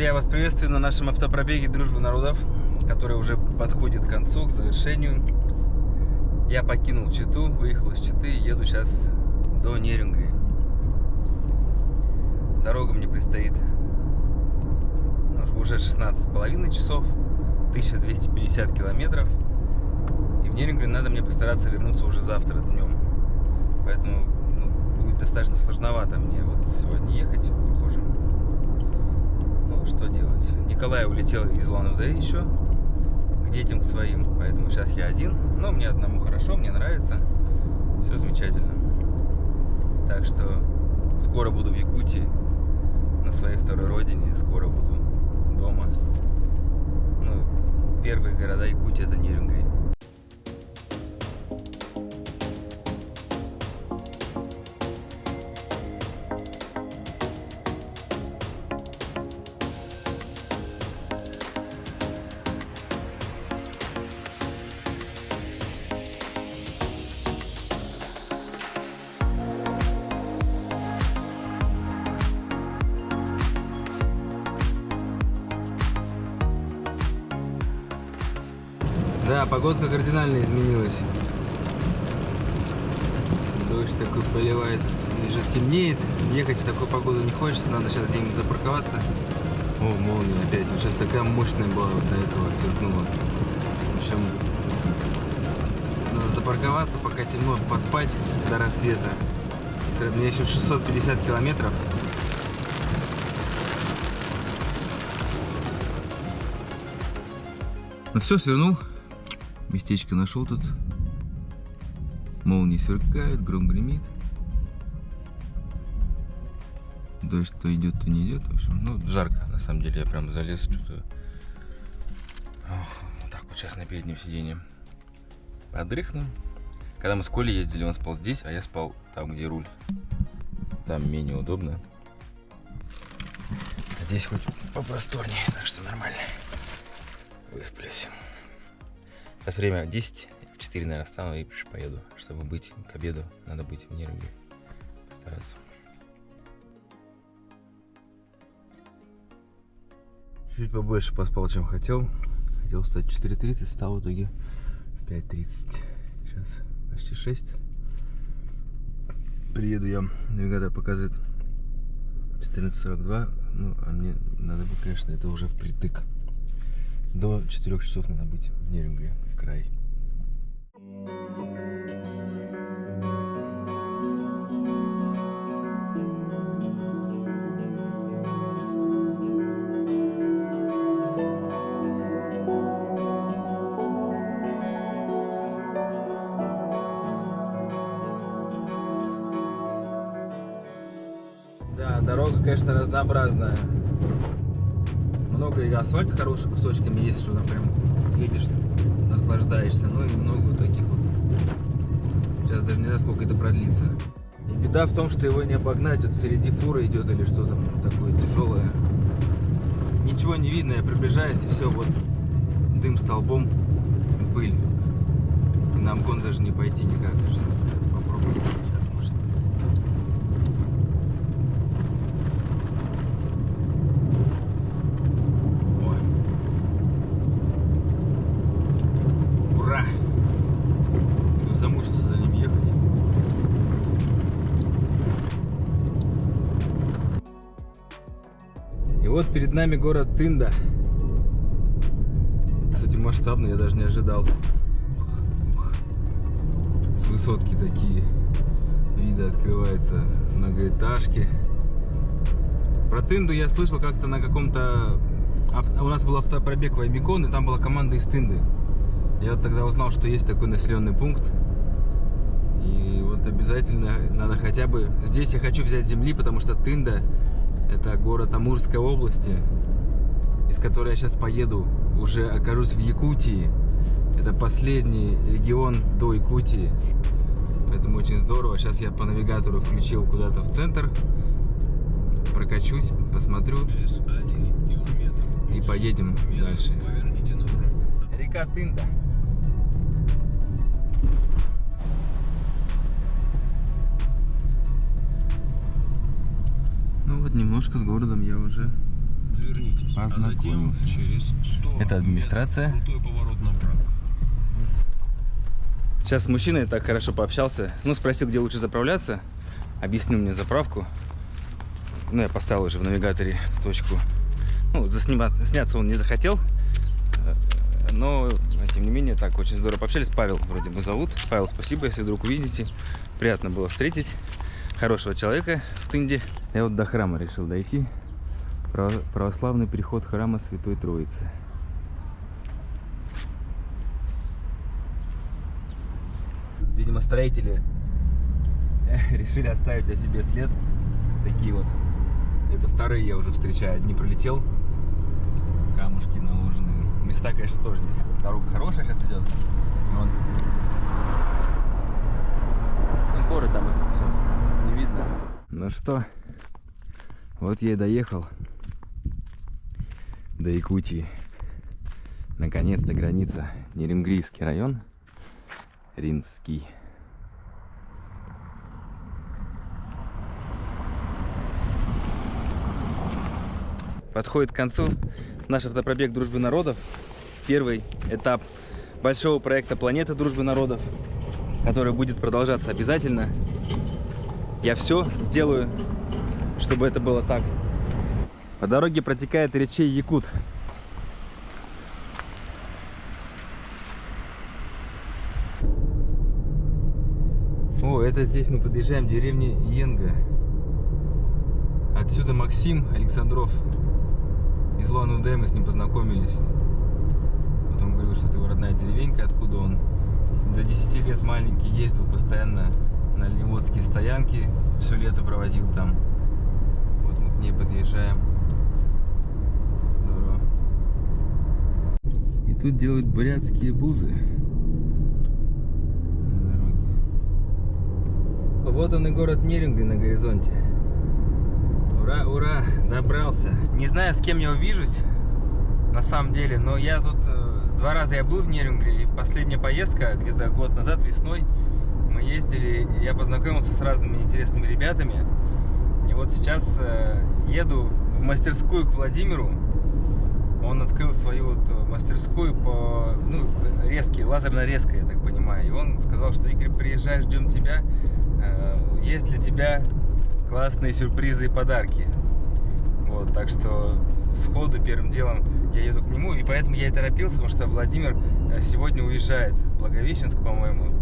Друзья, я вас приветствую на нашем автопробеге «Дружбы народов», который уже подходит к концу, к завершению. Я покинул Читу, выехал из Читы и еду сейчас до Нерюнгри. Дорога мне предстоит уже 16,5 часов, 1250 километров. И в Нерюнгри надо мне постараться вернуться уже завтра днем. Поэтому будет достаточно сложновато мне вот сегодня ехать, похоже. Ну, что делать? Николай улетел из Улан-Удэ еще к детям к своим, поэтому сейчас я один. Но мне одному хорошо, мне нравится. Все замечательно. Так что скоро буду в Якутии, на своей второй родине. Скоро буду дома. Ну, первые города Якутии — это Нерюнгри. Да, погодка кардинально изменилась. Дождь такой поливает, уже темнеет. Ехать в такую погоду не хочется, надо сейчас где-нибудь запарковаться. О, молния опять. Вот сейчас такая мощная была, вот до этого сверкнула. В общем, надо запарковаться, пока темно, поспать до рассвета. У меня еще 650 километров. Ну все, свернул. Местечко нашел тут. Молнии сверкают, гром гремит. Дождь то идет, то не идет. В общем, ну, жарко, на самом деле. Я прям залез что-то. Вот так вот сейчас на переднем сиденье подрыхну. Когда мы с Колей ездили, он спал здесь, а я спал там, где руль. Там менее удобно. Здесь хоть попросторнее, так что нормально. Высплюсь. Сейчас время 10, в 4, наверное, встану и поеду. Чтобы быть к обеду, надо быть в Нерюнгри. Постараться. Чуть побольше поспал, чем хотел. Хотел встать в 4:30, встал в итоге в 5:30. Сейчас почти 6. Приеду я, навигатор показывает 14:42. Ну, а мне надо бы, конечно, это уже впритык. До 4 часов надо быть в Нерюнгри, в край. Да, дорога, конечно, разнообразная. Много и асфальт хороший кусочками есть, что там прям едешь, наслаждаешься. Ну и много вот таких вот. Сейчас даже не знаю, сколько это продлится. И беда в том, что его не обогнать. Вот впереди фура идет или что там такое тяжелое. Ничего не видно, я приближаюсь, и все, вот дым столбом, пыль. И на обгон даже не пойти никак. Попробуем. Замучился за ним ехать. И вот перед нами город Тында. Кстати, масштабный, я даже не ожидал. С высотки такие виды открываются, многоэтажки. Про Тынду я слышал как-то на каком-то... У нас был автопробег в Аймикон, и там была команда из Тынды. Я вот тогда узнал, что есть такой населенный пункт. И вот обязательно надо хотя бы... Здесь я хочу взять земли, потому что Тында — это город Амурской области, из которой я сейчас поеду. Уже окажусь в Якутии. Это последний регион до Якутии. Поэтому очень здорово. Сейчас я по навигатору включил куда-то в центр. Прокачусь, посмотрю. И поедем дальше. Река Тында. Ну вот немножко с городом я уже Развернитесь. А затем через 100 Это администрация. метров крутой поворот направо. Сейчас с мужчиной так хорошо пообщался. Ну, спросил, где лучше заправляться. Объяснил мне заправку. Ну, я поставил уже в навигаторе точку. Ну, сняться он не захотел. Но, тем не менее, так очень здорово пообщались. Павел вроде бы зовут. Павел, спасибо, если вдруг увидите. Приятно было встретить хорошего человека в Тынде. Я вот до храма решил дойти. Православный переход храма Святой Троицы. Видимо, строители решили оставить о себе след. Такие вот. Это вторые я уже встречаю. Одни пролетел. Камушки наложенные. Места, конечно, тоже здесь. Дорога хорошая сейчас идет. Вон. Горы там их сейчас не видно. Ну что, вот я и доехал до Якутии. Наконец-то граница. Нерингрийский район. Ринский. Подходит к концу наш автопробег Дружбы народов. Первый этап большого проекта Планета Дружбы народов, который будет продолжаться обязательно. Я все сделаю, чтобы это было так. По дороге протекает речей Якут. О, это здесь мы подъезжаем к деревне Йенга. Отсюда Максим Александров из Улан-Удэ, мы с ним познакомились. Вот он говорил, что это его родная деревенька, откуда он до 10 лет маленький ездил постоянно на льневодские стоянки, все лето проводил там. Вот мы к ней подъезжаем. Здорово. И тут делают бурятские бузы на дороге. Вот он и город Нерюнгри на горизонте. Ура, ура, добрался. Не знаю, с кем я увижусь, на самом деле, но я тут 2 раза я был в Нерюнгри. Последняя поездка, где-то год назад, весной, мы ездили, я познакомился с разными интересными ребятами. И вот сейчас еду в мастерскую к Владимиру. Он открыл свою вот мастерскую по, ну, резке, лазерная резка, я так понимаю. И он сказал, что: Игорь, приезжай, ждем тебя. Есть для тебя классные сюрпризы и подарки. Вот, так что сходу первым делом я еду к нему, и поэтому я и торопился, потому что Владимир сегодня уезжает в Благовещенск, по-моему,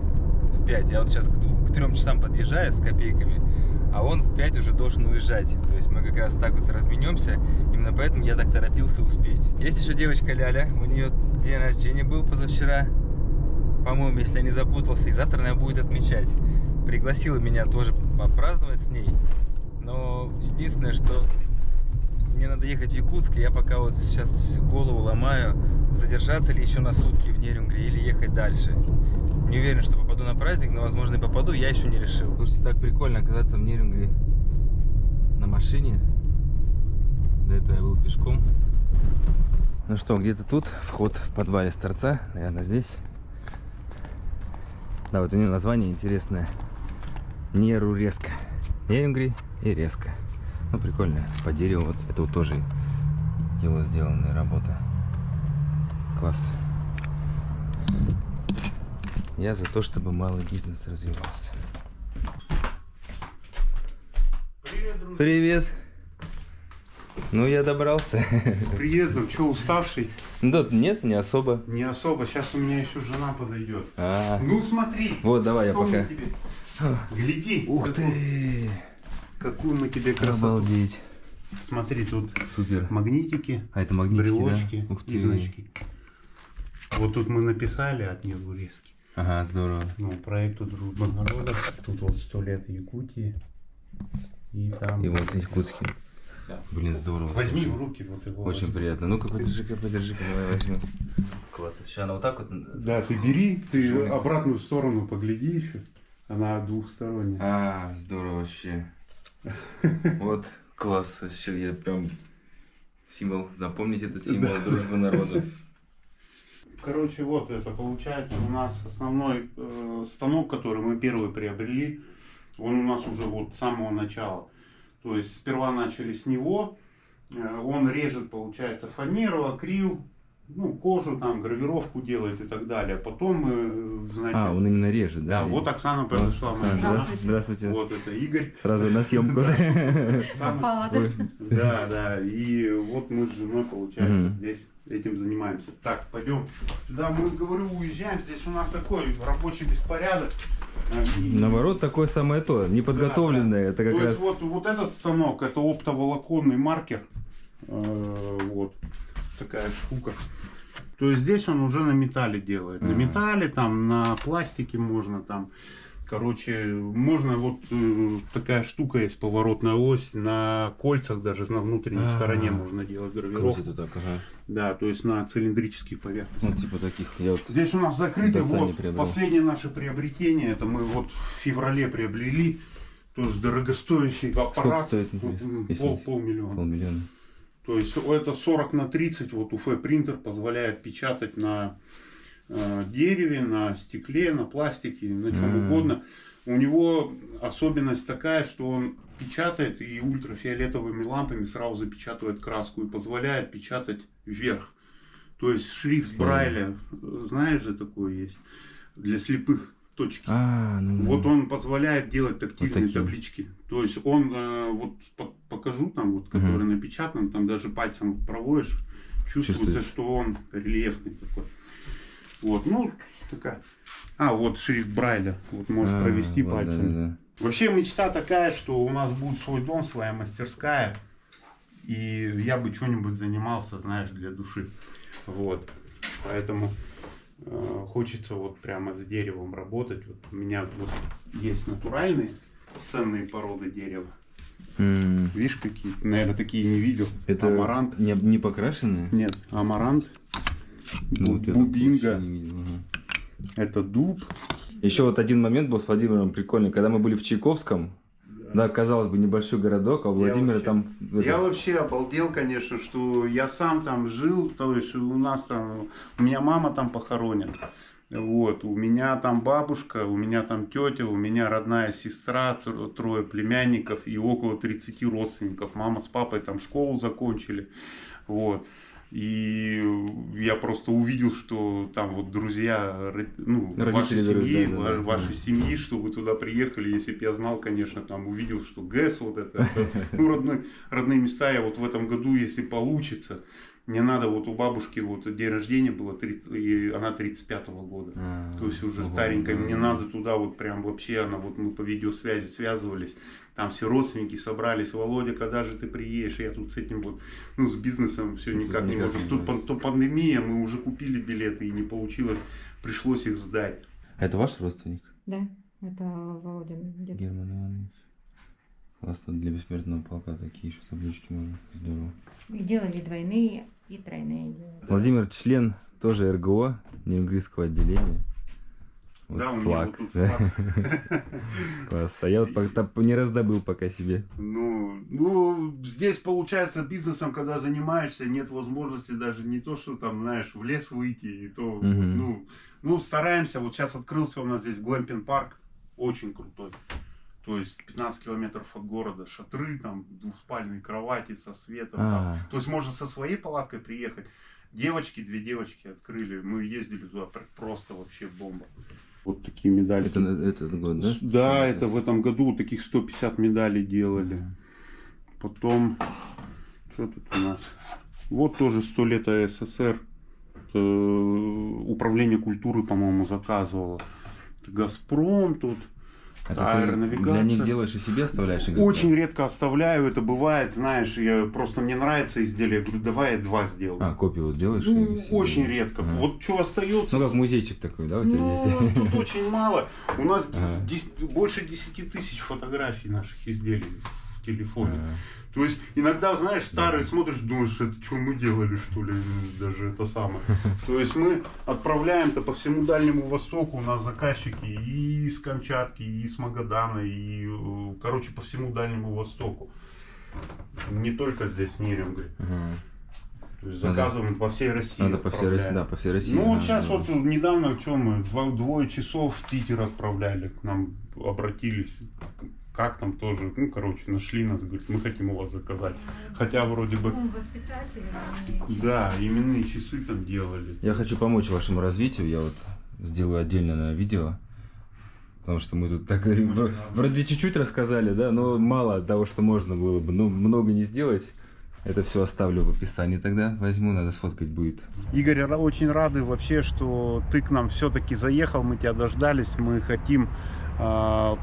в 5. Я вот сейчас к 3 часам подъезжаю с копейками, а он в 5 уже должен уезжать. То есть мы как раз так вот разменемся, именно поэтому я так торопился успеть. Есть еще девочка Ляля, у нее день рождения был позавчера, по-моему, если я не запутался, и завтра она будет отмечать. Пригласила меня тоже попраздновать с ней, но единственное, что мне надо ехать в Якутск, и я пока вот сейчас голову ломаю, задержаться ли еще на сутки в Нерюнгри или ехать дальше. Не уверен, что попаду на праздник, но возможно и попаду, я еще не решил. Слушайте, так прикольно оказаться в Нерюнгри на машине. До этого я был пешком. Ну что, где-то тут вход в подвале с торца, наверное, здесь. Да, вот у него название интересное. Неру резко. Нерюнгри и резко. Ну, прикольно. По дереву. Вот это вот тоже его сделанная работа. Класс. Я за то, чтобы малый бизнес развивался. Привет, друзья. Привет. Ну, я добрался. С приездом, что, уставший? Да, нет, не особо. Не особо, сейчас у меня еще жена подойдет. А, Ну смотри. вот, давай я что пока. мы тебе? Гляди. Ух ты! Какую мы тебе красоту. Обалдеть. Смотри, тут Супер. магнитики, А это магнитики, брелочки да? Ух и ты. значки. Вот тут мы написали от Неру резки. Ага, здорово. Ну, проекту Дружба народов. Тут вот 100 лет Якутии. И там. И вот якутский. Да. Блин, здорово. Возьми слушай. в руки вот его. Очень возьми. приятно. Ну-ка, подержи-ка, давай возьму. Класс. Сейчас она вот так вот. Да, ты бери, ты Жулик. обратную сторону погляди еще. Она двухсторонняя. А, здорово вообще. Вот, класс. Вообще, я прям символ. Запомните этот символ дружбы народов. Короче, вот это получается у нас основной станок, который мы первый приобрели. Он у нас уже вот с самого начала. То есть сперва начали с него, Он режет, получается, фанеру, акрил, ну, кожу, там, гравировку делает и так далее. Потом мы, значит... он именно режет, да? Да, вот Оксана подошла. Оксана, Здравствуйте. Здравствуйте. Вот это Игорь. Сразу на съемку. Попала, да? Да, да. И вот мы с женой, получается, Мгм. здесь этим занимаемся. Так, пойдем. Сюда мы, говорю, уезжаем. Здесь у нас такой рабочий беспорядок. И- Наоборот, такое самое то, неподготовленное, это как То раз... есть вот этот станок, это оптоволоконный маркер. Вот такая штука. То есть здесь он уже на металле делает. На металле, там, на пластике можно там. Короче, можно вот такая штука есть, поворотная ось, на кольцах даже на внутренней стороне можно делать гравировку. Крутит так, ага. Да, то есть на цилиндрических поверхностях. Ну, типа таких. Я вот... Здесь у нас закрыто, в Датсане вот приобрел. последнее наше приобретение, это мы вот в феврале приобрели, тоже дорогостоящий аппарат. Сколько стоит, если- Полмиллиона. Полмиллиона. То есть это 40×30, вот УФ принтер позволяет печатать на дереве, на стекле, на пластике, на чем угодно. У него особенность такая, что он печатает и ультрафиолетовыми лампами сразу запечатывает краску и позволяет печатать вверх. То есть шрифт Брайля, знаешь же, такой есть, для слепых, точки. Вот он позволяет делать тактильные Вот такие. таблички. То есть он, вот покажу там, вот, который напечатан, там даже пальцем проводишь, чувствуется, Чувствуешь. что он рельефный такой. Вот, ну, такая. Вот шрифт Брайля. Вот можешь провести вот, пальцем. да. Вообще мечта такая, что у нас будет свой дом, своя мастерская. И я бы что-нибудь занимался, знаешь, для души. Вот. Поэтому хочется вот прямо с деревом работать. Вот у меня вот есть натуральные ценные породы дерева. Видишь, какие? Наверное, такие не видел. Это Амарант. не покрашенные? Нет, амарант. Ну, вот это Бубинга. вообще не видел, ага. Это дуб. Еще вот один момент был с Владимиром прикольный. Когда мы были в Чайковском, да, казалось бы, небольшой городок, а у Владимира вообще- там... Я вообще обалдел, конечно, что я сам там жил, то есть у нас там, у меня мама там похоронена, вот, у меня там бабушка, у меня там тетя, у меня родная сестра, трое племянников и около 30 родственников. Мама с папой там школу закончили, вот. И я просто увидел, что там вот друзья, ну, вашей Родители, семьи, да. вашей семьи, что вы туда приехали, если бы я знал, конечно, там увидел, что ГЭС вот это, ну, родные места. Я вот в этом году, если получится, мне надо, вот у бабушки вот день рождения было, и она 35-го года, то есть уже старенькая, мне надо туда вот прям вообще, она вот мы по видеосвязи связывались, там все родственники собрались: Володя, когда же ты приедешь? Я тут с этим вот, ну, с бизнесом все никак не никак можем. не Тут можешь. то пандемия, мы уже купили билеты и не получилось, пришлось их сдать. А это ваш родственник? Да, это Володин дед. Герман Иванович. Классно, для бессмертного полка такие еще таблички можно. Здорово. И делали двойные и тройные делали. Владимир член тоже РГО, Нюрнбергского отделения. Вот Да, у меня флаг. вот тут да. флаг. Класс. А я вот не раздобыл пока себе. Ну, здесь получается бизнесом, когда занимаешься, нет возможности даже не то, что там, знаешь, в лес выйти, и то, ну, стараемся. Вот сейчас открылся у нас здесь глэмпинг-парк, очень крутой. То есть 15 километров от города, шатры, там, двухспальные кровати со светом. Там. То есть можно со своей палаткой приехать. Девочки, 2 девочки открыли, мы ездили туда, просто вообще бомба. Вот такие медали. Это этот год, да? Да, это в этом году таких 150 медалей делали. Потом, что тут у нас? Вот тоже 100 лет СССР. Это управление культуры, по-моему, заказывало. Это Газпром тут. Это ты аэронавигация. для них делаешь и себе оставляешь? Очень редко оставляю, это бывает, знаешь, мне нравится изделие, я говорю, давай я 2 сделаю. Копию вот делаешь? Ну, и себе? очень редко. Ага. Вот что остается. Ну, как музейчик такой, да, у тебя Ну, здесь? тут очень мало. У нас Ага. больше 10 тысяч фотографий наших изделий в телефоне. Ага. То есть иногда, знаешь, старые смотришь, думаешь, это что мы делали, что ли, даже это самое. То есть мы отправляем-то по всему Дальнему Востоку, у нас заказчики и с Камчатки, и с Магадана, и, короче, по всему Дальнему Востоку. Не только здесь, в Нерюнгри. Ага. То есть заказываем по всей России. Надо по всей России, отправляем. да, по всей России. Ну вот да, сейчас да. вот недавно, что мы, 2 часов в Питер отправляли, к нам обратились как там тоже, ну, короче, нашли нас, говорит, мы хотим у вас заказать. Хотя вроде бы... Он воспитатель. Да, именные часы там делали. Я хочу помочь вашему развитию, я вот сделаю отдельное видео. Потому что мы тут так вроде чуть-чуть рассказали, да, но мало того, что можно было бы, ну, много не сделать. Это все оставлю в описании тогда, возьму, надо сфоткать будет. Игорь, очень рады вообще, что ты к нам все-таки заехал, мы тебя дождались, мы хотим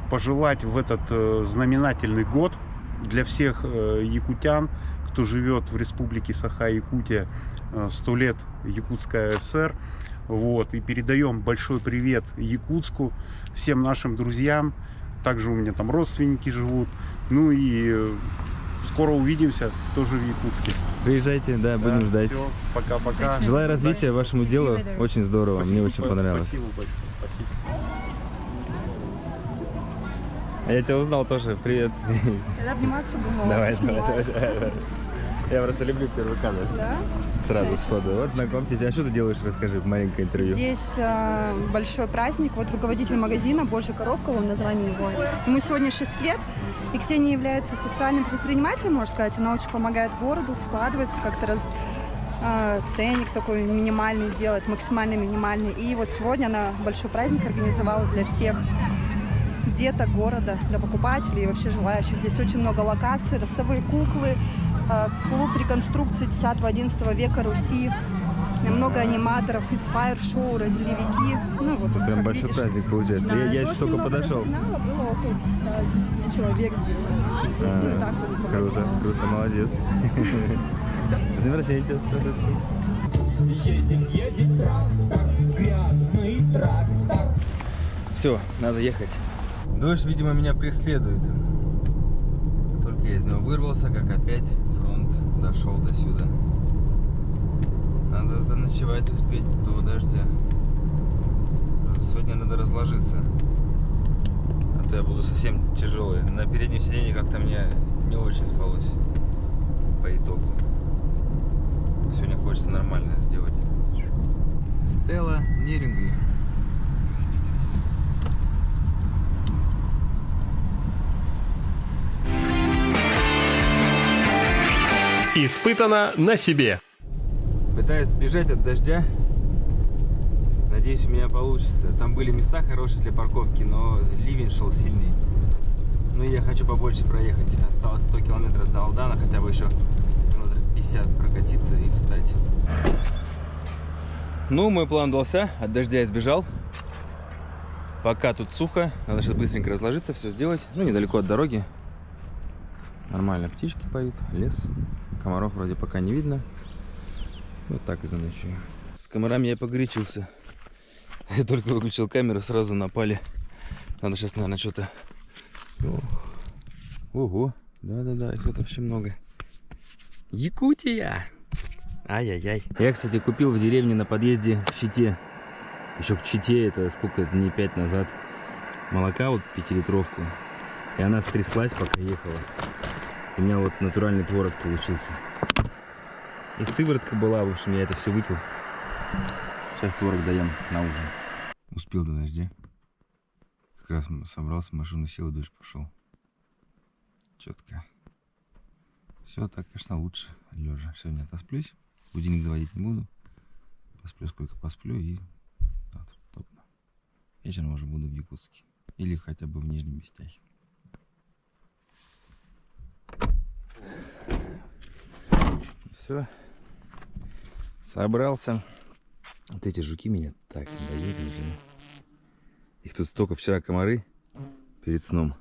пожелать в этот знаменательный год для всех якутян, кто живет в республике Саха-Якутия, 100 лет Якутская ССР. Вот, и передаем большой привет Якутску, всем нашим друзьям. Также у меня там родственники живут. Ну и скоро увидимся тоже в Якутске. Приезжайте, да, будем ждать. Все, пока-пока. Желаю развития вашему делу, очень здорово, мне очень понравилось. Спасибо большое. Спасибо. Я тебя узнал тоже, привет. Когда обниматься думала, Давай. Я просто люблю первый кадр. Да? Сразу сходу. Вот, знакомьтесь. А что ты делаешь, расскажи, маленькое интервью. Здесь большой праздник. Вот руководитель магазина «Божья коровка», вам название его. Ему сегодня 6 лет. И Ксения является социальным предпринимателем, можно сказать. Она очень помогает городу, вкладывается, как-то ценник такой минимальный делает, максимально минимальный. И вот сегодня она большой праздник организовала для всех деток города, для покупателей и вообще желающих. Здесь очень много локаций, ростовые куклы, клуб реконструкции 10-11 века Руси, много аниматоров из фаер-шоу, ролевики. Ну, вот, Прям большой видишь, праздник получается. Да, я еще только подошел. Было около 500 человек здесь. Ну, так вот, Круто, молодец. С днем рождения тебя спрашиваю. Все, надо ехать. Дождь, видимо, меня преследует. Только я из него вырвался, как опять фронт дошел до сюда. Надо заночевать, успеть до дождя. Сегодня надо разложиться. А то я буду совсем тяжелый. На переднем сиденье как-то мне не очень спалось по итогу. Сегодня хочется нормально сделать. Стелла Неринги. Испытано на себе. Пытаюсь бежать от дождя. Надеюсь, у меня получится. Там были места хорошие для парковки, но ливень шел сильный. Ну и я хочу побольше проехать. Осталось 100 километров до Алдана, хотя бы еще километров 50 прокатиться и встать. Ну, мой план удался. От дождя избежал. Пока тут сухо. Надо сейчас быстренько разложиться, все сделать. Ну, недалеко от дороги. Нормально птички поют, лес. Комаров вроде пока не видно. Вот так и заночую. С комарами я погорячился. Я только выключил камеру, сразу напали. Надо сейчас, наверное, что-то... Ого! Да-да-да, их тут вообще много. Якутия! Ай-яй-яй. Я, кстати, купил в деревне на подъезде к Чите. Еще к Чите, это сколько, дней 5 назад. Молока, вот 5-литровку. И она стряслась, пока ехала. У меня вот натуральный творог получился. И сыворотка была, в общем, я это все выпил. Сейчас творог даем на ужин. Успел до дождя. Как раз собрался, машину сел, и дождь пошел. Четко. Все так, конечно, лучше лежа. Сегодня отосплюсь. Будильник заводить не буду. Посплю, сколько посплю, и завтра топно. Вечером уже буду в Якутске. Или хотя бы в Нижнем Бестяхе. Все. Собрался. Вот эти жуки меня так надоели. Их тут столько, вчера комары перед сном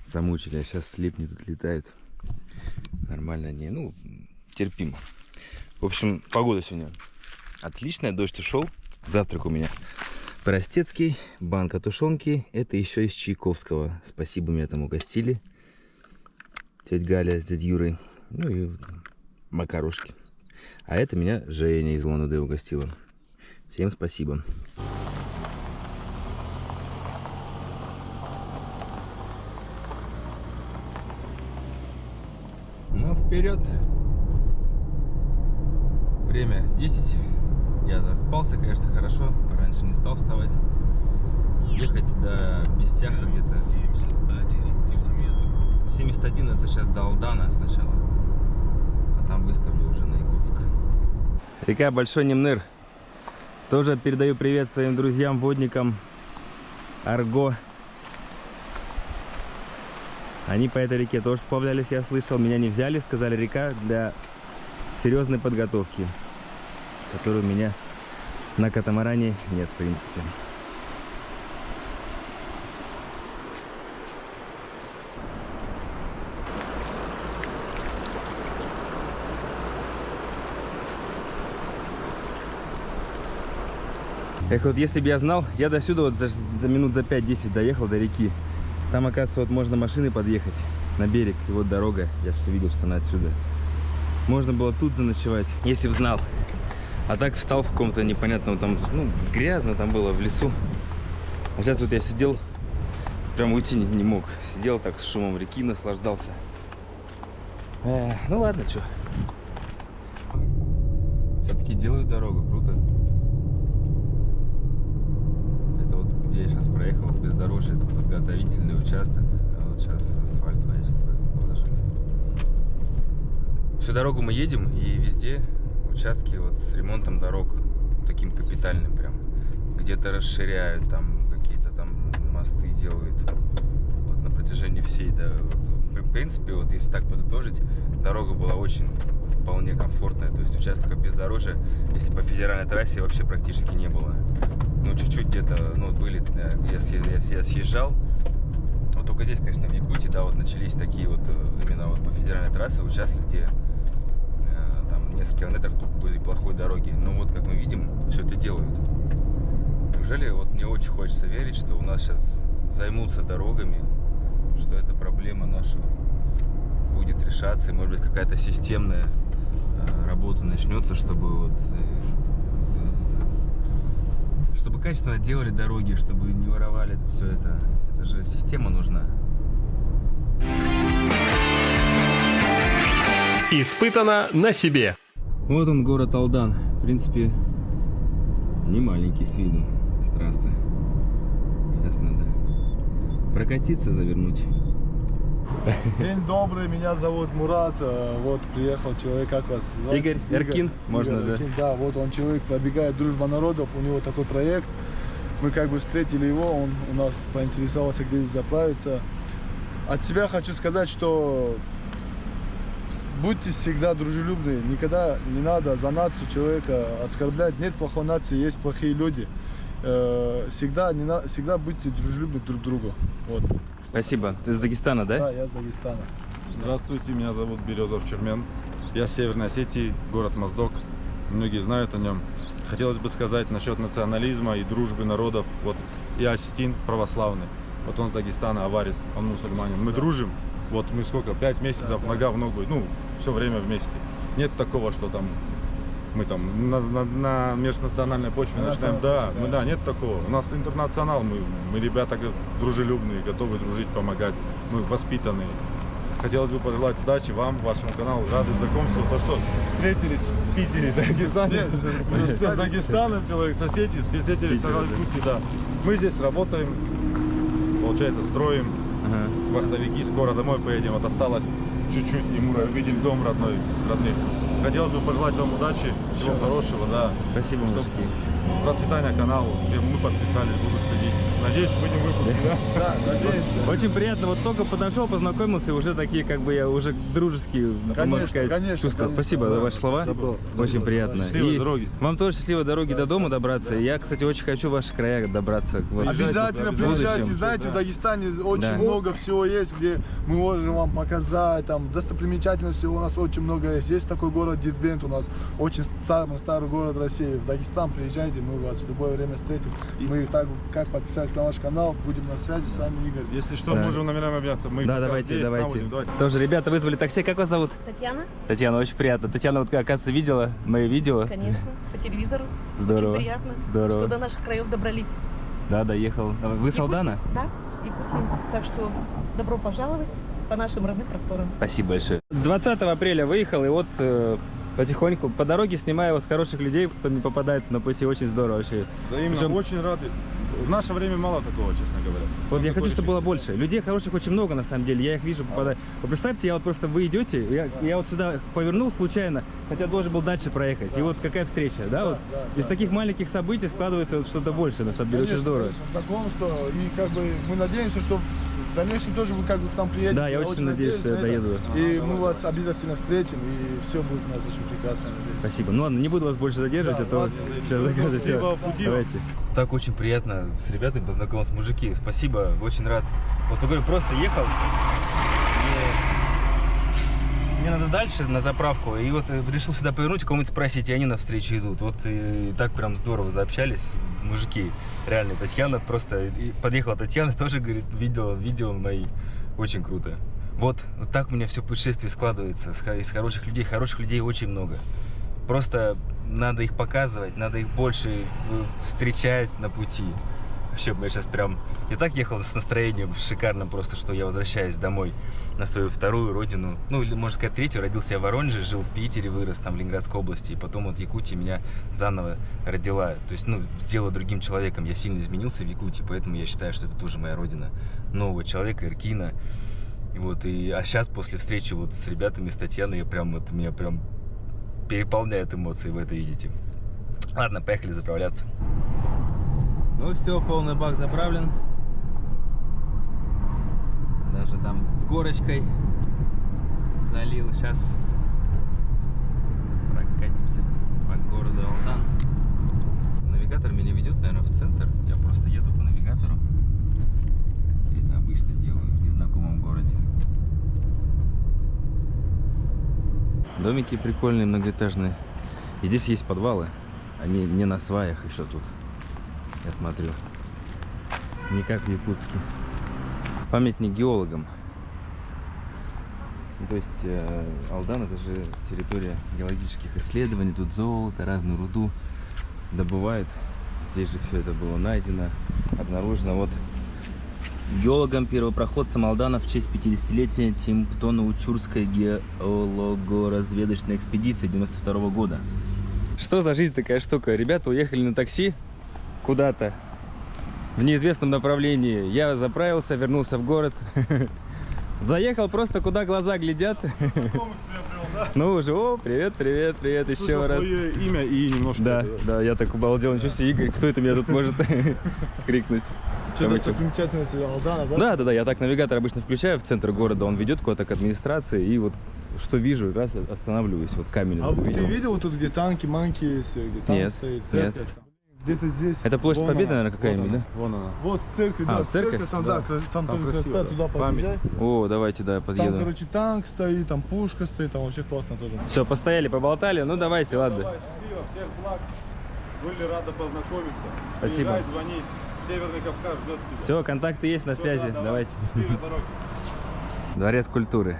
замучили, а сейчас слепни тут летают. Нормально не, ну, терпимо. В общем, погода сегодня отличная, дождь ушел. Завтрак у меня простецкий, банка тушенки. Это еще из Чайковского. Спасибо, меня там угостили. Тетя Галя с дядей Юрой. Ну и макарошки. А это меня Женя из Улан-Удэ угостила. Всем спасибо. Ну, вперед. Время 10. Я заспался, конечно, хорошо. Пораньше не стал вставать. Ехать до Бестяха где-то Мост 1 это сейчас до Алдана сначала, а там выставлю уже на Якутск. Река Большой Немныр. Тоже передаю привет своим друзьям, водникам Арго. Они по этой реке тоже сплавлялись, я слышал. Меня не взяли, сказали, река для серьезной подготовки, которой у меня на катамаране нет, в принципе. Эх, вот если бы я знал, я до сюда вот за минут за 5-10 доехал до реки. Там, оказывается, вот можно машины подъехать на берег. И вот дорога. Я же видел, что она отсюда. Можно было тут заночевать, если бы знал. А так встал в каком-то непонятном, там, ну, грязно там было в лесу. А сейчас вот я сидел, прям уйти не мог. Сидел так с шумом реки, наслаждался. Ну ладно, что. Все-таки делают дорогу, круто. Это вот где я сейчас проехал, бездорожье, это подготовительный участок. А вот сейчас асфальт, смотрите, какой положили. Всю дорогу мы едем, и везде участки вот с ремонтом дорог, таким капитальным прям. Где-то расширяют, там какие-то там мосты делают. Вот на протяжении всей, да, вот, в принципе, вот если так подытожить, дорога была очень вполне комфортная. То есть участка бездорожья, если по федеральной трассе, вообще практически не было. Ну, чуть-чуть где-то, ну, были, я съезжал. Вот только здесь, конечно, в Якутии, да, вот начались такие вот, именно вот по федеральной трассе участки, где там несколько километров были плохой дороги. Но вот, как мы видим, все это делают. Неужели, вот мне очень хочется верить, что у нас сейчас займутся дорогами, что эта проблема наша будет решаться, и, может быть, какая-то системная работа начнется, чтобы вот чтобы качественно делали дороги, чтобы не воровали все это. Это же система нужна. Испытано на себе. Вот он, город Алдан. В принципе, не маленький с виду, с трассы. Сейчас надо прокатиться, завернуть. День добрый, меня зовут Мурат. Вот приехал человек, как вас зовут? Игорь Эркин, можно, Игорь да? Эркин, да, вот он человек, пробегает «Дружба народов», у него такой проект. Мы как бы встретили его, он у нас поинтересовался, где здесь заправиться. От себя хочу сказать, что будьте всегда дружелюбны, никогда не надо за нацию человека оскорблять. Нет плохой нации, есть плохие люди. Всегда будьте дружелюбны друг к другу. Вот. Спасибо. Ты из Дагестана, да? Да, я с Дагестана. Здравствуйте, меня зовут Березов Чермен. Я с Северной Осетии, город Моздок. Многие знают о нем. Хотелось бы сказать насчет национализма и дружбы народов. Вот я осетин православный. Вот он с Дагестана, аварец, он мусульманин. Мы дружим. Вот мы сколько? 5 месяцев, нога в ногу. Ну, все время вместе. Нет такого, что там мы там на межнациональной почве начинаем. Да, нет такого. У нас интернационал, мы ребята дружелюбные, готовы дружить, помогать. Мы воспитанные. Хотелось бы пожелать удачи вам, вашему каналу, рады знакомству. То, что встретились в Питере, Дагестане, с Дагестаном, человек с Осетии, встретились в Якутии, да. Мы здесь работаем, получается, строим. Вахтовики, скоро домой поедем. Вот осталось чуть-чуть, и мы увидим дом родных. Хотелось бы пожелать вам удачи, всего хорошего, да. Спасибо, чтобы мужики. процветания каналу. Мы подписались, буду следить. Надеюсь, выйдем выпуск, да? Да, надеемся. Очень приятно. Вот только подошел, познакомился, и уже такие, как бы я уже дружеские, можно сказать, чувства. Спасибо за ваши слова. Добро. Очень приятно. Счастливой И дороги. вам тоже счастливой дороги до дома добраться. Я, кстати, очень хочу в ваши края добраться. Вот. Обязательно в будущем. приезжайте. Знаете, в Дагестане очень Да. много всего есть, где мы можем вам показать. Там достопримечательностей у нас очень много есть. Есть такой город Дербент у нас, очень самый старый город России. В Дагестан приезжайте, мы вас в любое время встретим. Мы так как подписались на ваш канал, будем на связи с вами, Игорь. Если что, Да. можем номерами обняться. Мы Да, пока давайте, здесь, там давайте. будем, давайте. Тоже ребята вызвали такси. Как вас зовут? Татьяна, Татьяна, очень приятно. Татьяна, вот, оказывается, видела мои видео. конечно, по телевизору. Здорово. Очень приятно, Здорово. что до наших краев добрались. Да, доехал. А вы с Алдана? Да, с Якутии. Так что добро пожаловать по нашим родным просторам. Спасибо большое. 20 апреля выехал, и вот Потихоньку. По дороге снимаю вот хороших людей, кто не попадается на пути. Очень здорово вообще. Взаимно, Причем- очень рады. В наше время мало такого, честно говоря. Вот я хочу, чтобы было Такое больше. Людей хороших очень много, на самом деле. Я их вижу, попадаю. Вот представьте, я вот просто вы идете, я вот сюда повернул случайно, хотя должен был дальше проехать. И вот какая встреча, да? Вот из таких маленьких событий складывается вот что-то больше, на самом деле. Очень здорово. Конечно, знакомство. И как бы мы надеемся, что в дальнейшем тоже вы как бы к нам приедете. Да, я очень надеюсь, что я на это. доеду. И мы вас обязательно встретим, и все будет у нас очень прекрасно, надеюсь. Спасибо. Ну ладно, не буду вас больше задерживать, Да, а то ладно, все заказы. Спасибо, пути вам. Давайте. Так очень приятно с ребятами познакомился, мужики. Спасибо, очень рад. Вот говорю, просто ехал. Мне надо дальше на заправку, и вот решил сюда повернуть, кому-нибудь спросить, и они навстречу идут. Вот и так прям здорово заобщались, мужики. Реально, Татьяна просто... и подъехала Татьяна, тоже, говорит, видео мои. Очень круто. Вот так у меня все путешествие складывается. Из хороших людей очень много. Просто надо их показывать, надо их больше встречать на пути. Вообще, я сейчас прям... И так ехал с настроением шикарным просто, что я возвращаюсь домой на свою вторую родину. Ну, или, можно сказать, третью. Родился я в Воронеже, жил в Питере, вырос там в Ленинградской области. И потом вот Якутия меня заново родила. То есть, ну, сделала другим человеком. Я сильно изменился в Якутии, поэтому я считаю, что это тоже моя родина. Нового человека, Иркина. И вот, а сейчас, после встречи вот с ребятами, с Татьяной, меня прям переполняет эмоции, вы это видите. Ладно, поехали заправляться. Ну все, полный бак заправлен. Даже там с горочкой залил. Сейчас прокатимся по городу Алдан. Навигатор меня ведет, наверное, в центр. Я просто еду по навигатору. Как я это обычно делаю в незнакомом городе. Домики прикольные, многоэтажные. И здесь есть подвалы. Они не на сваях еще тут. Я смотрю. Не как в Якутске. Памятник геологам. Ну, то есть Алдан — это же территория геологических исследований. Тут золото, разную руду добывают. Здесь же все это было найдено, обнаружено. Вот геологам-первопроходцам Алдана в честь 50-летия Тимптоно-Учурской геолого-разведочной экспедиции 92 года. Что за жизнь такая штука? Ребята уехали на такси куда-то в неизвестном направлении. Я заправился, вернулся в город. Заехал просто куда глаза глядят. Ну уже, о, привет, еще раз. Свое имя и немножко... Да, я так обалдел, ничего себе, Игорь, кто это меня тут может крикнуть? Что-то достопримечательность Алдана, да? Да, я так навигатор обычно включаю в центр города, он ведет куда-то к администрации, и вот что вижу, раз останавливаюсь, вот камень. А ты видел тут, где танки, манки, где танк стоит? Нет. Где-то здесь. Это площадь Победы, наверное, какая-нибудь, да? Вон она. Вот церковь, А, да, церковь? там, да, там красиво, красота, да. туда подъезжай. О, давайте, да, подъеду. Там, короче, танк стоит, там пушка стоит, там вообще классно тоже. Все, постояли, поболтали, ну давайте, ладно. Давай, счастливо, всех благ. Были рады познакомиться. Спасибо. Приезжай, звони. Северный Кавказ ждет тебя. Все, контакты есть на связи, Да, давайте. Счастливой дороги. Дворец культуры.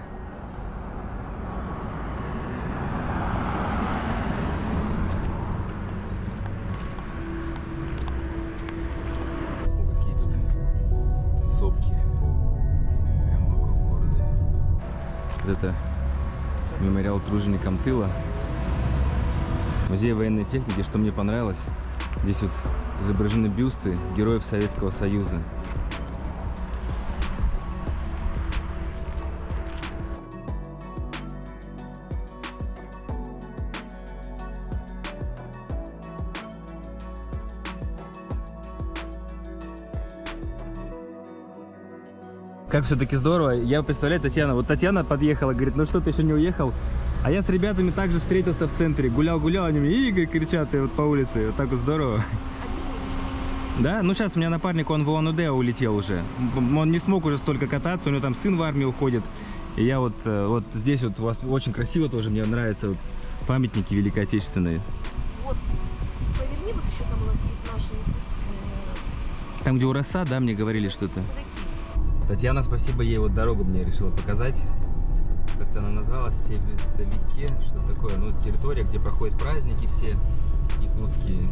Какие тут сопки. Прям вокруг города. Вот это мемориал труженикам тыла. Музей военной техники. Что мне понравилось, здесь вот изображены бюсты героев Советского Союза. Как все-таки здорово. Я представляю, Татьяна. Вот Татьяна подъехала, говорит, ну что, ты еще не уехал? А я с ребятами также встретился в центре. Гулял, они мне Игорь кричат и вот по улице. Вот так вот здорово. Да? Ну сейчас у меня напарник, он в Улан-Удэ улетел уже. Он не смог уже столько кататься, у него там сын в армию уходит. И я вот здесь вот у вас очень красиво тоже, мне нравятся вот памятники Великой Отечественной. Вот, поверни, вот еще там у нас есть наши... Там, где у Роса, да, мне говорили что-то. Татьяна, спасибо ей, вот дорогу мне решила показать. Как-то она называлась, Севике, что-то такое. Ну, территория, где проходят праздники все якутские.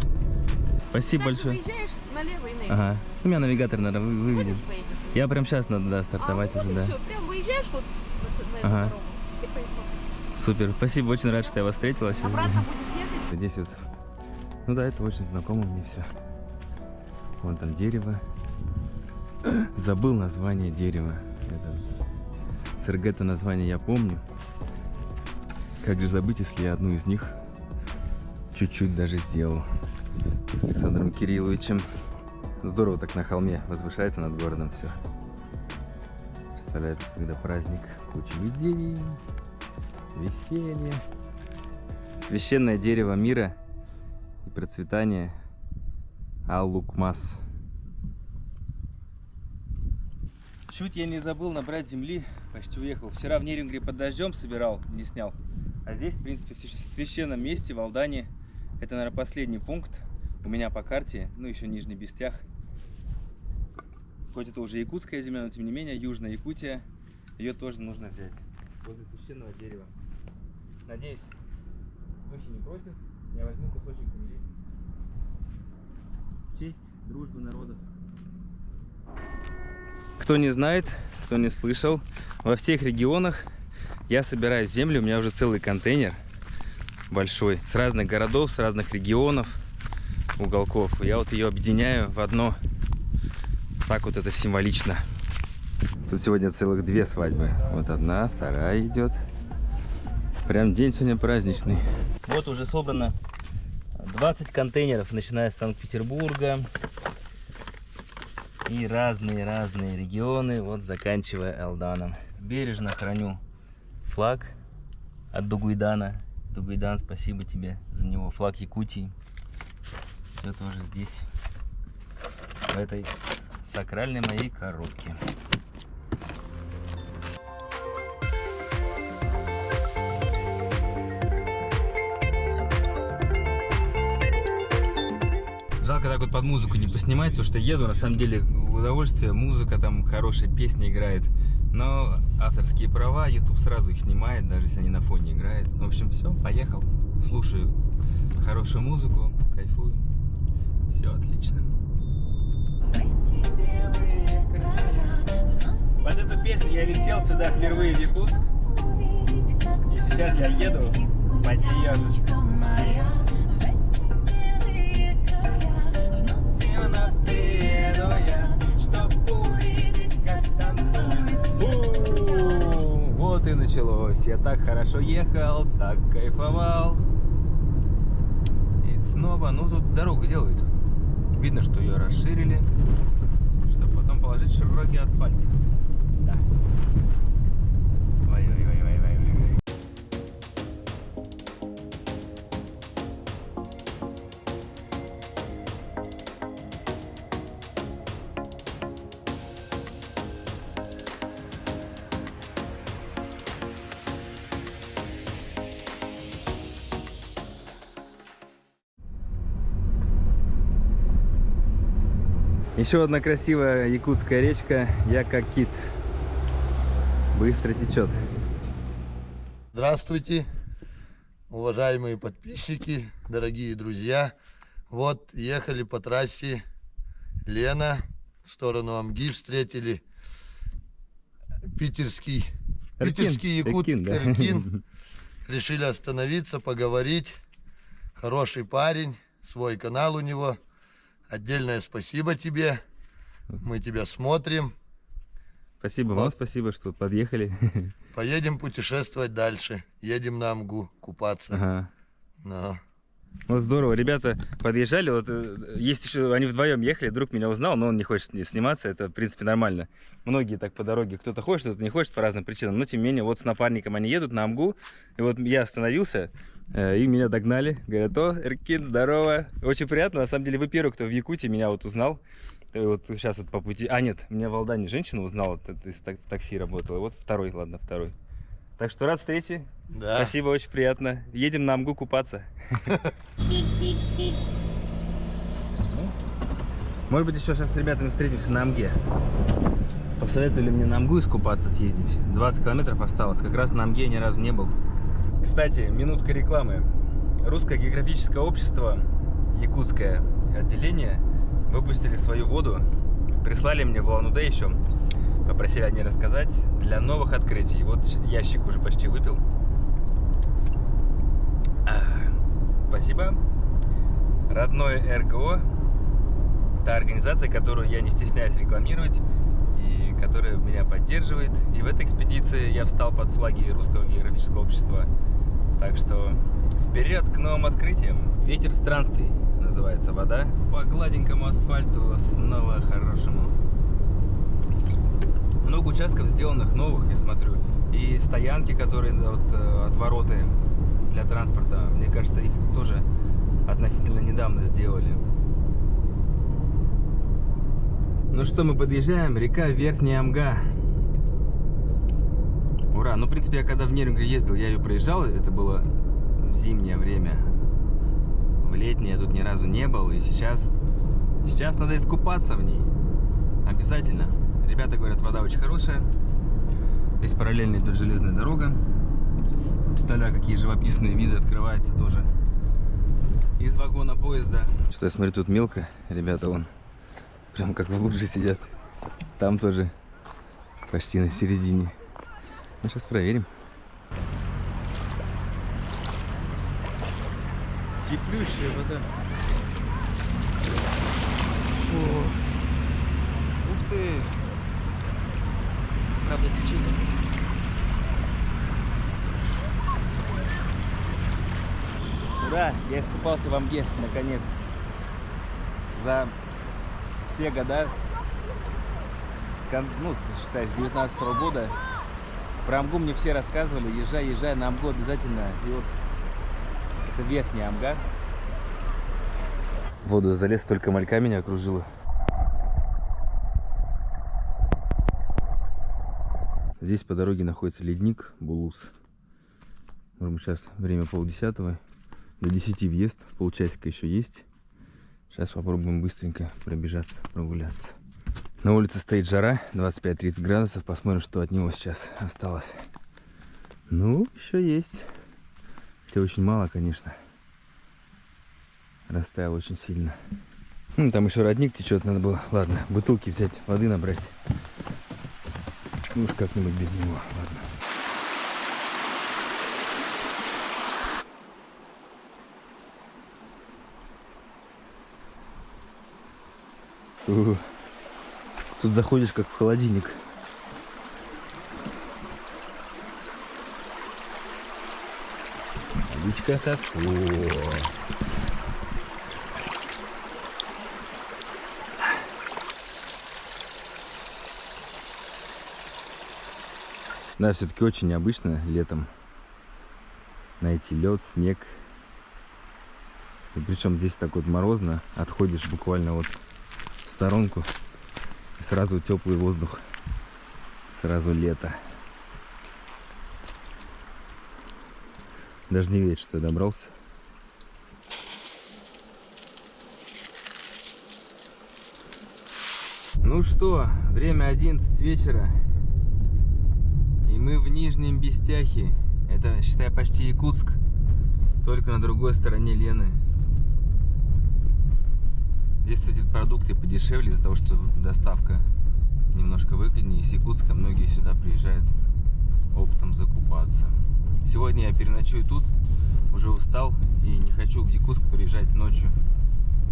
Спасибо большое. Ты выезжаешь налево и налево. Ага. У меня навигатор, наверное, выведет. Поедешь уже. Я прям сейчас надо, да, стартовать уже, да. Все, прям выезжаешь вот на эту Ага. дорогу и поехал. Супер, спасибо, очень рад, что я вас встретила сегодня. Обратно будешь ехать? Здесь вот, ну да, это очень знакомо мне все. Вон там дерево. Забыл название дерева. Это СРГ-то название я помню. Как же забыть, если я одну из них чуть-чуть даже сделал. С Александром Кирилловичем. Здорово так на холме возвышается над городом все. Представляете, когда праздник, куча людей, веселье. Священное дерево мира и процветания Ал-Лукмас. Чуть я не забыл набрать земли, почти уехал. Вчера в Нерюнгри под дождем собирал, не снял. А здесь, в принципе, в священном месте, в Алдане, это, наверное, последний пункт у меня по карте, ну еще Нижний Бестях. Хоть это уже якутская земля, но тем не менее, Южная Якутия, ее тоже нужно взять. Возле священного дерева. Надеюсь, духи не против, я возьму кусочек земли. Честь, дружба народов. Кто не знает, кто не слышал, во всех регионах я собираю землю, у меня уже целый контейнер большой, с разных городов, с разных регионов, уголков. Я вот ее объединяю в одно. Так вот это символично. Тут сегодня целых 2 свадьбы. Вот одна, вторая идет. Прям день сегодня праздничный. Вот уже собрано 20 контейнеров, начиная с Санкт-Петербурга. И разные регионы, вот заканчивая Алданом. Бережно храню флаг от Дугуйдана. Дугуйдан, спасибо тебе за него. Флаг Якутии. Все тоже здесь, в этой сакральной моей коробке. Жалко так вот под музыку не поснимать, потому что еду, на самом деле, удовольствие, музыка там, хорошая песня играет. Но авторские права, YouTube сразу их снимает, даже если они на фоне играют. В общем, все, поехал, слушаю хорошую музыку, кайфую. Все отлично. Под эту песню я летел сюда впервые в Якутск. И сейчас я еду по нее. Вот и началось. Я так хорошо ехал, так кайфовал. И снова, ну тут дорогу делают. Видно, что ее расширили, чтобы потом положить широкий асфальт. Да. Ой-ой-ой-ой-ой-ой. Еще одна красивая якутская речка Якакит. Быстро течет. Здравствуйте, уважаемые подписчики, дорогие друзья. Вот ехали по трассе Лена в сторону Амги, встретили питерский якут Эркин. Решили остановиться, поговорить. Хороший парень, свой канал у него. Отдельное спасибо тебе. Мы тебя смотрим. Спасибо вам, спасибо, что подъехали. Поедем путешествовать дальше. Едем на Амгу купаться. Ага. Но. Вот здорово, ребята подъезжали, вот есть еще, они вдвоем ехали, друг меня узнал, но он не хочет сниматься, это в принципе нормально. Многие так по дороге, кто-то хочет, кто-то не хочет по разным причинам, но тем не менее, вот с напарником они едут на Амгу, и вот я остановился, и меня догнали, говорят: о, Эркин, здорово, очень приятно, на самом деле вы первый, кто в Якутии меня вот узнал, и вот сейчас вот по пути, нет, меня в Алдане женщина узнала, в такси работала, вот второй. Так что рад встрече. Да. Спасибо, очень приятно. Едем на Амгу купаться. Может быть, еще сейчас с ребятами встретимся на Амге. Посоветовали мне на Амгу искупаться, съездить. 20 километров осталось. Как раз на Амге я ни разу не был. Кстати, минутка рекламы. Русское географическое общество, якутское отделение, выпустили свою воду. Прислали мне в Улан-Удэ еще. Попросили о ней рассказать для новых открытий. Вот ящик уже почти выпил. спасибо. Родное РГО, та организация, которую я не стесняюсь рекламировать и которая меня поддерживает. И в этой экспедиции я встал под флаги Русского географического общества. Так что вперед к новым открытиям. Ветер странствий называется вода. По гладенькому асфальту снова хорошему. Много участков сделанных новых, я смотрю. И стоянки, которые вот, отвороты для транспорта, мне кажется, их тоже относительно недавно сделали. Ну что, мы подъезжаем. Река Верхняя Амга. Ура! Ну, в принципе, я когда в Нерюнгри ездил, я ее проезжал. Это было в зимнее время. В летнее я тут ни разу не был. И сейчас надо искупаться в ней. Обязательно. Ребята говорят, вода очень хорошая. Есть параллельная тут железная дорога. Представляю, какие живописные виды открываются тоже из вагона поезда. Что я смотрю, тут мелко. Ребята вон прям как в луже сидят. Там тоже почти на середине. Ну, сейчас проверим. Теплющая вода. О, ух ты! Правда, течение. Ура! Я искупался в Амге, наконец. За все года, считай, с 19-го года, про Амгу мне все рассказывали, езжай на Амгу обязательно. И вот это Верхняя Амга. В воду залез, только малька меня окружила. Здесь по дороге находится ледник Булус. Может быть, сейчас время 9:30. До 10 въезд, полчасика еще есть. Сейчас попробуем быстренько пробежаться, прогуляться. На улице стоит жара, 25-30 градусов. Посмотрим, что от него сейчас осталось. Ну, еще есть. Хотя очень мало, конечно. Растаял очень сильно. Там еще родник течет, надо было. Ладно, бутылки взять, воды набрать. Ну уж как-нибудь без него, ладно. Тут заходишь как в холодильник. Водичка так. Да, все-таки очень необычно летом найти лед, снег. И причем здесь так вот морозно, отходишь буквально вот в сторонку, и сразу теплый воздух, сразу лето. Даже не верить, что я добрался. Ну что, время 11 вечера. И мы в Нижнем Бестяхе. Это, считай, почти Якутск, только на другой стороне Лены. Здесь, кстати, продукты подешевле из-за того, что доставка немножко выгоднее. Из Якутска многие сюда приезжают оптом закупаться. Сегодня я переночую тут, уже устал и не хочу в Якутск приезжать ночью.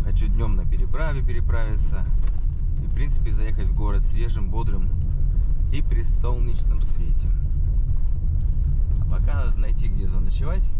Хочу днем на переправе переправиться и, в принципе, заехать в город свежим, бодрым и при солнечном свете. Пока надо найти, где заночевать.